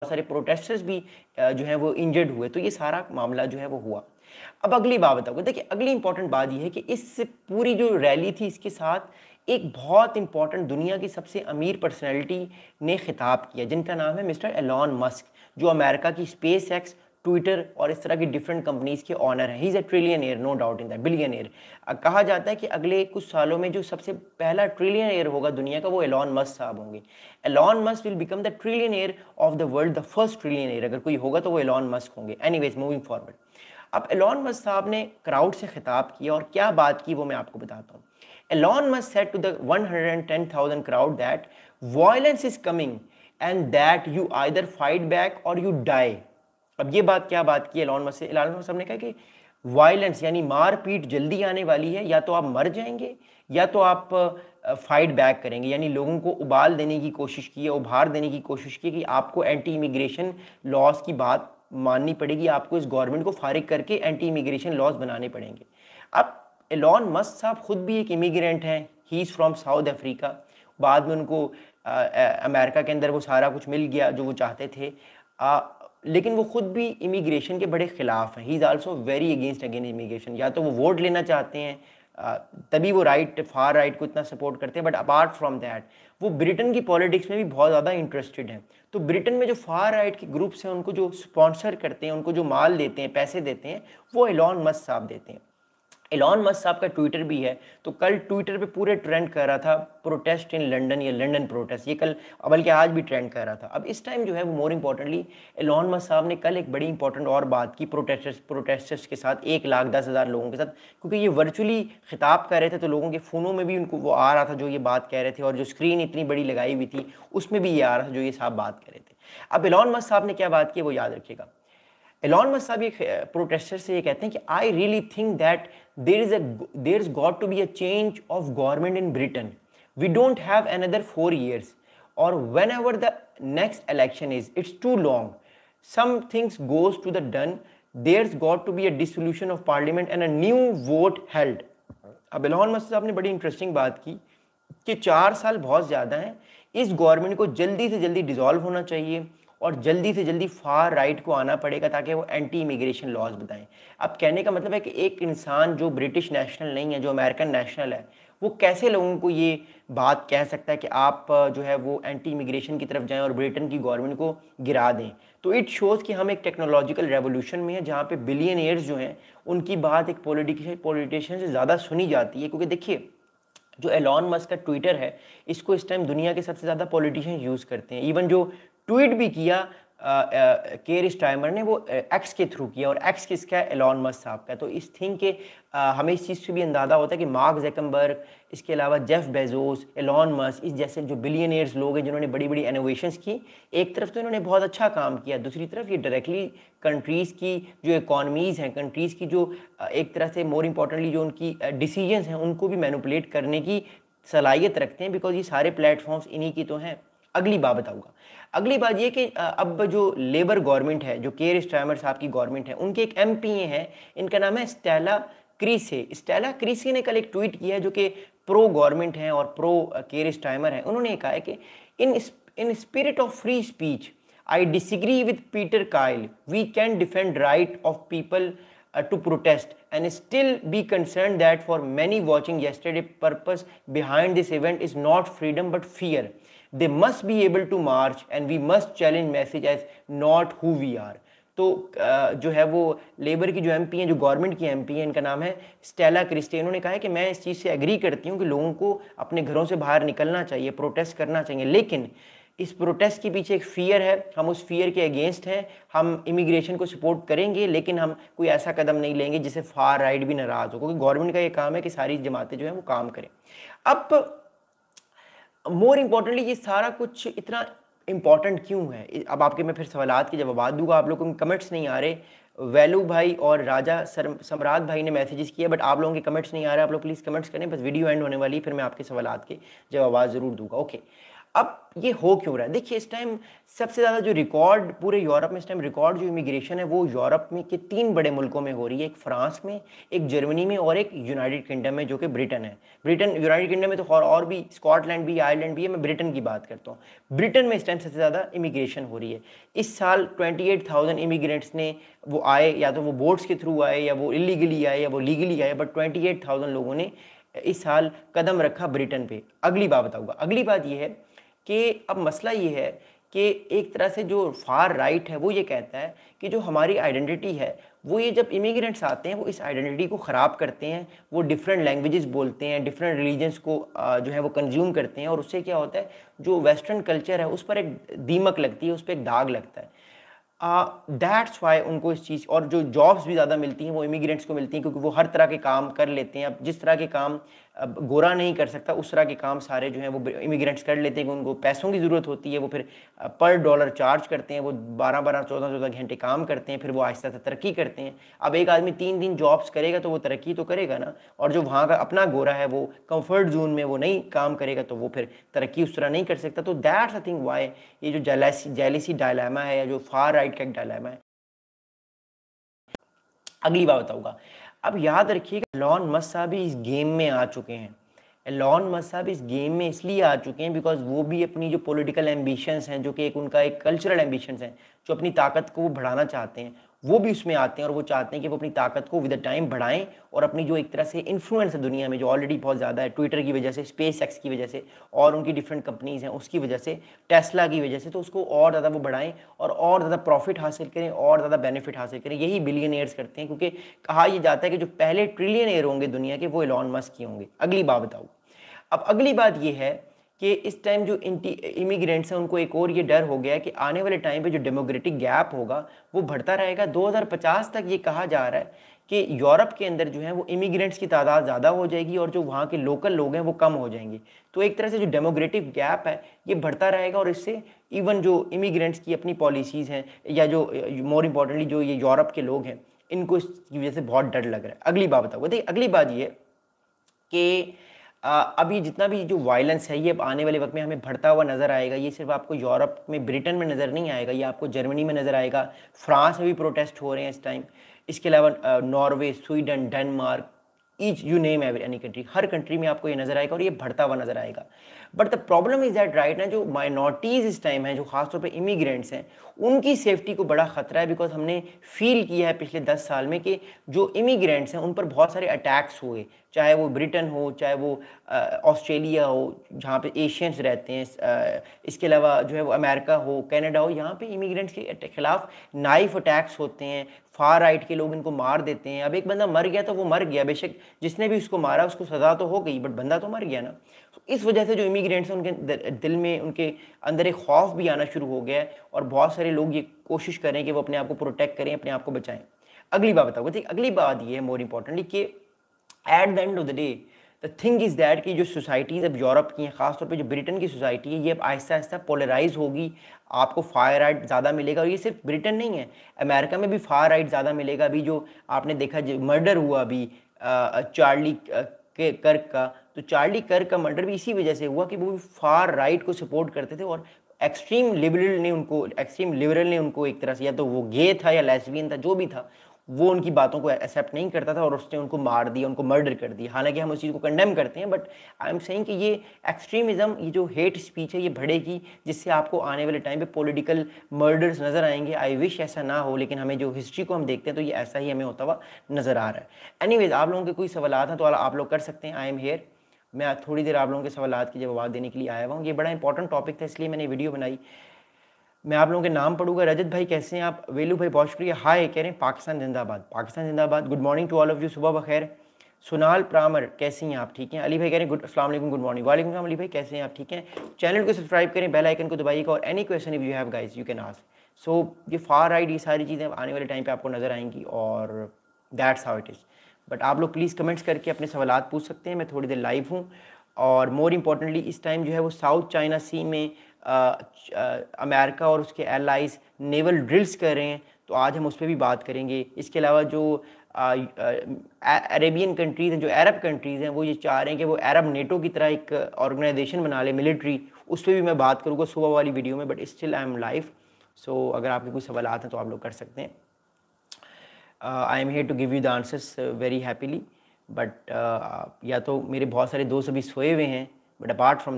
सारे प्रोटेस्टर्स भी जो है वो इंजर्ड हुए। तो ये सारा मामला जो है वो हुआ। अब अगली बात बताऊँगा, देखिए अगली इंपॉर्टेंट बात ये है कि इस पूरी जो रैली थी इसके साथ एक बहुत इंपॉर्टेंट दुनिया की सबसे अमीर पर्सनैलिटी ने खिताब किया, जिनका नाम है मिस्टर एलॉन मस्क, जो अमेरिका की स्पेस एक्स, ट्विटर और इस तरह की डिफरेंट कंपनीज के ऑनर हैं। He is a trillionaire, no doubt in that, billionaire. कहा जाता है कि अगले कुछ सालों में जो सबसे पहला ट्रिलियनियर होगा दुनिया का वो एलॉन मस्क साहब होंगे। Elon Musk will become the trillionaire of the world, the first trillionaire अगर कोई होगा तो वो एलॉन मस्क होंगे। एनीवेज मूविंग फॉरवर्ड, अब एलॉन मस्क साहब ने क्राउड से खिताब किया और क्या बात की वो मैं आपको बताता हूँ। Elon Musk said to the 110,000 crowd that violence is coming and that you either fight back or you die। अब ये बात की एलॉन मस्क से, एलॉन मस्क साहब ने कहा कि वायलेंस यानी मारपीट जल्दी आने वाली है, या तो आप मर जाएंगे या तो आप फाइट बैक करेंगे, यानी लोगों को उबाल देने की कोशिश की है, उभार देने की कोशिश की कि आपको एंटी इमिग्रेशन लॉज की बात माननी पड़ेगी, आपको इस गवर्नमेंट को फारिग करके एंटी इमिग्रेशन लॉज बनाने पड़ेंगे। अब एलॉन मस्क साहब खुद भी एक इमिग्रेंट हैं, he is from south Africa. बाद में उनको अमेरिका के अंदर वो सारा कुछ मिल गया जो वो चाहते थे, लेकिन वो खुद भी इमिग्रेशन के बड़े खिलाफ हैं। He is also very against immigration. या तो वो वोट लेना चाहते हैं तभी वो फार राइट को इतना सपोर्ट करते हैं, बट अपार्ट फ्रॉम दैट वो ब्रिटेन की पॉलिटिक्स में भी बहुत ज़्यादा इंटरेस्टेड हैं। तो ब्रिटेन में जो फार राइट के ग्रुप्स हैं उनको जो स्पॉन्सर करते हैं, उनको जो माल देते हैं, पैसे देते हैं, वो एलॉन मस्क साहब देते हैं। एलॉन मस्क साहब का ट्विटर भी है, तो कल ट्विटर पे पूरे ट्रेंड कर रहा था प्रोटेस्ट इन लंदन या लंदन प्रोटेस्ट, ये कल बल्कि आज भी ट्रेंड कर रहा था। अब इस टाइम जो है वो मोर इम्पोर्टेंटली एलॉन मस्क साहब ने कल एक बड़ी इंपॉर्टेंट और बात की प्रोटेस्टर्स के साथ, 1,10,000 लोगों के साथ, क्योंकि ये वर्चुअली खिताब कर रहे थे तो लोगों के फ़ोनों में भी उनको वो आ रहा था जो ये बात कह रहे थे, और जो स्क्रीन इतनी बड़ी लगाई हुई थी उसमें भी ये आ रहा था जो ये साहब बात कर रहे थे। अब एलॉन मस्क साहब ने क्या बात की वो याद रखिएगा। एलॉन मस्क साहब ये प्रोटेस्टर से ये कहते हैं कि I really think that there is got to be a change of government in Britain, we don't have another 4 years और whenever the next election is, it's too long, some things goes to the done, there is got to be a dissolution of parliament and a new vote held. अब Elon Musk साहब ने बड़ी interesting बात की कि 4 साल बहुत ज़्यादा हैं, इस गवर्नमेंट को जल्दी से जल्दी डिसॉल्व होना चाहिए और जल्दी से जल्दी फार राइट को आना पड़ेगा ताकि वो एंटी इमिग्रेशन लॉज बताएं। अब कहने का मतलब है कि एक इंसान जो ब्रिटिश नेशनल नहीं है, जो अमेरिकन नेशनल है, वो कैसे लोगों को ये बात कह सकता है कि आप जो है वो एंटी इमिग्रेशन की तरफ जाएं और ब्रिटेन की गवर्नमेंट को गिरा दें। तो इट शोज़ कि हम एक टेक्नोलॉजिकल रेवोल्यूशन में हैं जहाँ पे बिलियनियर्स जो हैं उनकी बात एक पॉलिटिशियन से ज़्यादा सुनी जाती है। क्योंकि देखिए जो एलॉन मस्क का ट्विटर है इसको इस टाइम दुनिया के सबसे ज़्यादा पॉलिटिशियन यूज़ करते हैं। इवन जो ट्वीट भी किया केयर स्टार्मर ने वो एक्स के थ्रू किया, और एक्स किसका है? एलॉन मस्क साहब का। तो इस थिंग के हमें इस चीज़ से भी अंदाज़ा होता है कि मार्क ज़करबर्ग, इसके अलावा जेफ बेजोस, एलॉन मस्क, इस जैसे जो बिलियनियर्स लोग हैं जिन्होंने बड़ी बड़ी इनोवेशंस की, एक तरफ तो इन्होंने बहुत अच्छा काम किया, दूसरी तरफ ये डायरेक्टली कंट्रीज़ की जो इकॉनमीज़ हैं, कंट्रीज़ की जो एक तरह से मोर इम्पॉर्टेंटली जो उनकी डिसीजंस हैं उनको भी मैनिपुलेट करने की सलाहियत रखते हैं, बिकॉज ये सारे प्लेटफॉर्म्स इन्हीं की तो हैं। अगली बात बताऊँगा, अगली बात ये कि अब जो लेबर गवर्नमेंट है, जो केयर स्टार्मर साहब की गवर्नमेंट है, उनके एक एमपी हैं, इनका नाम है स्टेला क्रीसे। स्टेला क्रीसे ने कल एक ट्वीट किया है जो कि प्रो गवर्नमेंट हैं और प्रो केयर स्टार्मर हैं। उन्होंने कहा है कि in spirit of free speech I disagree with Peter Kyle, we can defend right of people to protest and still be concerned that for many watching yesterday purpose behind this event is not freedom but fear. They must be able to march and we must challenge message as not who we are. तो जो है वो labour की जो MP हैं, जो government की MP हैं, इनका नाम है स्टेला क्रिस्टे। उन्होंने कहा है कि मैं इस चीज़ से एग्री करती हूँ कि लोगों को अपने घरों से बाहर निकलना चाहिए, प्रोटेस्ट करना चाहिए, लेकिन इस प्रोटेस्ट के पीछे एक फ़ियर है, हम उस फियर के अगेंस्ट हैं। हम इमिग्रेशन को सपोर्ट करेंगे लेकिन हम कोई ऐसा कदम नहीं लेंगे जिससे फार राइट भी नाराज़ हो, क्योंकि गवर्नमेंट का ये काम है कि सारी जमातें जो हैं वो काम करें। अब मोर इम्पॉर्टेंटली ये सारा कुछ इतना इम्पॉर्टेंट क्यों है? अब आपके मैं फिर सवालात के जवाब दूंगा, आप लोगों के कमेंट्स नहीं आ रहे। वैलू भाई और राजा सम्राट भाई ने मैसेजेस किया, बट आप लोगों के कमेंट्स नहीं आ रहे। आप लोग प्लीज़ कमेंट्स करें, बस वीडियो एंड होने वाली, फिर मैं आपके सवालात के जवाब ज़रूर दूंगा। ओके, अब ये हो क्यों रहा है? देखिए इस टाइम सबसे ज़्यादा जो रिकॉर्ड पूरे यूरोप में इस टाइम रिकॉर्ड जो इमिग्रेशन है वो यूरोप में के 3 बड़े मुल्कों में हो रही है। एक फ्रांस में, एक जर्मनी में और एक यूनाइटेड किंगडम में, जो कि ब्रिटेन है। ब्रिटेन, यूनाइटेड किंगडम में तो और भी, स्कॉटलैंड भी, आयरलैंड भी है, मैं ब्रिटेन की बात करता हूँ। ब्रिटेन में इस टाइम सबसे ज़्यादा इमिग्रेशन हो रही है। इस साल 28,000 इमिग्रेंट्स ने वो आए, या तो वो बोट्स के थ्रू आए, या वो इलीगली आए, या वो लीगली आए, बट 28,000 लोगों ने इस साल कदम रखा ब्रिटेन पे। अगली बात बताऊँगा। अगली बात ये है कि अब मसला ये है कि एक तरह से जो फार राइट है वो ये कहता है कि जो हमारी आइडेंटिटी है, वो ये जब इमिग्रेंट्स आते हैं वो इस आइडेंटिटी को ख़राब करते हैं। वो डिफरेंट लैंग्वेजेस बोलते हैं, डिफरेंट रिलीजन्स को जो है वो कंज्यूम करते हैं, और उससे क्या होता है, जो वेस्टर्न कल्चर है उस पर एक दीमक लगती है, उस पर एक दाग लगता है। दैट्स वाई उनको इस चीज़, और जो जॉब्स भी ज़्यादा मिलती हैं वो इमिग्रेंट्स को मिलती हैं, क्योंकि वो हर तरह के काम कर लेते हैं। अब जिस तरह के काम अब गोरा नहीं कर सकता, उस तरह के काम सारे जो हैं वो इमिग्रेंट्स कर लेते हैं, कि उनको पैसों की ज़रूरत होती है। वो फिर पर डॉलर चार्ज करते हैं, वो 12-12, 14-14 घंटे काम करते हैं, फिर वो आहिस्ता आहिस्ता तरक्की करते हैं। अब एक आदमी 3 दिन जॉब्स करेगा तो वो तरक्की तो करेगा ना, और जो वहाँ का अपना गोरा है वो कंफर्ट जोन में वो नहीं काम करेगा, तो वो फिर तरक्की उस तरह नहीं कर सकता। तो दैट्स आई थिंक वाई ये जो जेलेसी डायलेमा है, या जो फार राइट का एक डायलेमा है। अगली बात बताऊंगा। अब याद रखिएगा, एलॉन मस्क साहब भी इस गेम में आ चुके हैं। एलॉन मस्क साहब इस गेम में इसलिए आ चुके हैं बिकॉज वो भी अपनी जो पॉलिटिकल एम्बिशंस हैं, जो कि एक उनका एक कल्चरल एम्बिशंस हैं, जो अपनी ताकत को वो बढ़ाना चाहते हैं, वो भी उसमें आते हैं। और वो चाहते हैं कि वो अपनी ताकत को विद द टाइम बढ़ाएं, और अपनी जो एक तरह से इन्फ्लुएंस है दुनिया में, जो ऑलरेडी बहुत ज़्यादा है, ट्विटर की वजह से, स्पेस एक्स की वजह से, और उनकी डिफरेंट कंपनीज़ हैं उसकी वजह से, टेस्ला की वजह से, तो उसको और ज़्यादा वो बढ़ाएं और ज़्यादा प्रॉफिट हासिल करें, और ज़्यादा बेनिफिट हासिल करें। यही बिलियनियर्स करते हैं, क्योंकि कहा यह जाता है कि जो पहले ट्रिलियनियर होंगे दुनिया के, वो एलॉन मस्क ही होंगे। अगली बात बताऊँ। अब अगली बात ये है कि इस टाइम जो इमिग्रेंट्स हैं उनको एक और ये डर हो गया है कि आने वाले टाइम पे जो डेमोक्रेटिक गैप होगा वो बढ़ता रहेगा। 2050 तक ये कहा जा रहा है कि यूरोप के अंदर जो है वो इमिग्रेंट्स की तादाद ज़्यादा हो जाएगी, और जो वहाँ के लोकल लोग हैं वो कम हो जाएंगे। तो एक तरह से जो डेमोक्रेटिक गैप है ये बढ़ता रहेगा, और इससे इवन जो इमिग्रेंट्स की अपनी पॉलिसीज़ हैं, या जो मोर इम्पॉर्टेंटली जो ये यूरोप के लोग हैं, इनको इसकी वजह से बहुत डर लग रहा है। अगली बात बताऊँ। देखिए अगली बात ये कि अब ये जितना भी जो वायलेंस है ये अब आने वाले वक्त में हमें बढ़ता हुआ नज़र आएगा। ये सिर्फ आपको यूरोप में, ब्रिटेन में नज़र नहीं आएगा, ये आपको जर्मनी में नज़र आएगा, फ्रांस में भी प्रोटेस्ट हो रहे हैं इस टाइम। इसके अलावा Norway, Sweden, Denmark, each you name any country, her country में आपको ये नज़र आएगा, और ये बढ़ता हुआ नज़र आएगा। But the problem is that right ना, जो माइनॉरिटीज़ इस टाइम है, जो खासतौर पे इमिग्रेंट्स हैं, उनकी सेफ्टी को बड़ा ख़तरा है। बिकॉज हमने फील किया है पिछले 10 साल में कि जो इमिग्रेंट्स हैं उन पर बहुत सारे अटैक्स हुए, चाहे वो ब्रिटेन हो, चाहे वो ऑस्ट्रेलिया हो जहाँ पे एशियंस रहते हैं, इसके अलावा जो है वो अमेरिका हो, कनाडा हो, यहाँ पे इमिग्रेंट्स के खिलाफ नाइफ अटैक्स होते हैं, फार राइट के लोग इनको मार देते हैं। अब एक बंदा मर गया तो वो मर गया, बेशक जिसने भी उसको मारा उसको सज़ा तो हो गई, बट बंदा तो मर गया ना। तो इस वजह से जो इमिग्रेंट्स हैं उनके दिल में, उनके अंदर एक खौफ भी आना शुरू हो गया है, और बहुत सारे लोग ये कोशिश करें कि वो अपने आप को प्रोटेक्ट करें, अपने आप को बचाएं। अगली बात बताऊँ। ठीक, अगली बात ये है मोर इम्पोर्टेंटली कि at the end of the day the thing is that कि जो सोसाइटीज़ अब यूरोप की हैं, खासतौर पे जो ब्रिटेन की सोसाइटी है, ये अब आहिस्ता आहिस्ता पोलराइज होगी। आपको फार राइट ज़्यादा मिलेगा, और ये सिर्फ ब्रिटेन नहीं है, अमेरिका में भी फार राइट ज़्यादा मिलेगा। अभी जो आपने देखा जो मर्डर हुआ अभी चार्ली के कर्क का, तो चार्ली कर्क का मर्डर भी इसी वजह से हुआ कि वो फार राइट को सपोर्ट करते थे, और एक्सट्रीम लिबरल ने उनको एक तरह से, या तो वो गे था या लेस्बियन था, जो भी था, वो उनकी बातों को एक्सेप्ट नहीं करता था, और उसने उनको मार दिया, उनको मर्डर कर दिया। हालांकि हम उस चीज़ को कंडेम करते हैं, बट आई एम सेइंग कि ये एक्सट्रीमिज़म, ये जो हेट स्पीच है, ये बढ़ेगी, जिससे आपको आने वाले टाइम पे पॉलिटिकल मर्डर्स नज़र आएंगे। आई विश ऐसा ना हो, लेकिन हमें जो हिस्ट्री को हम देखते हैं तो ये ऐसा ही हमें होता हुआ नज़र आ रहा है। एनीवेज, आप लोगों के कोई सवालात हैं तो आप लोग कर सकते हैं। I am hair. मैं थोड़ी देर आप लोगों के सवालात के जवाब देने के लिए आया हुआ हूँ। ये बड़ा इंपॉर्टेंट टॉपिक था, इसलिए मैंने वीडियो बनाई। मैं आप लोगों के नाम पढ़ूंगा। रजत भाई कैसे हैं आप? वेलू भाई बहुत शुक्रिया। हाय कह रहे हैं पाकिस्तान जिंदाबाद, पाकिस्तान जिंदाबाद। Good morning to all of you, सुबह बखैर। सुनाल प्रामर कैसी हैं आप? ठीक हैं। अली भाई कह रहे हैं अस्सलाम वालेकुम, गुड मॉर्निंग। वालेकुम सलाम अली भाई, कैसे हैं आप? ठीक हैं। चैनल को सब्सक्राइब करें, बेल आइकन को दबाइएगा, और any question if you have guys you can ask. So ये फार राइट, ये सारी चीज़ें आने वाले टाइम पे आपको नज़र आएंगी, और that's how it is. But आप लोग प्लीज़ कमेंट्स करके अपने सवालात पूछ सकते हैं। मैं थोड़ी देर लाइव हूँ, और मोर इम्पॉर्टेंटली इस टाइम जो है वो साउथ चाइना सी में अमेरिका और उसके एलाइज नेवल ड्रिल्स कर रहे हैं, तो आज हम उस पर भी बात करेंगे। इसके अलावा जो अरेबियन कंट्रीज़ हैं, जो अरब कंट्रीज़ हैं, वो ये चाह रहे हैं कि वो अरब नेटो की तरह एक ऑर्गेनाइजेशन बना ले मिलिट्री, उस पर भी मैं बात करूँगा सुबह वाली वीडियो में, but still I am live. So अगर आपके कोई सवाल आते हैं तो आप लोग कर सकते हैं। I am here to give you the answers very happily, but या तो मेरे बहुत सारे दोस्त अभी सोए हुए हैं, बट अपार्ट फ्रॉम दैट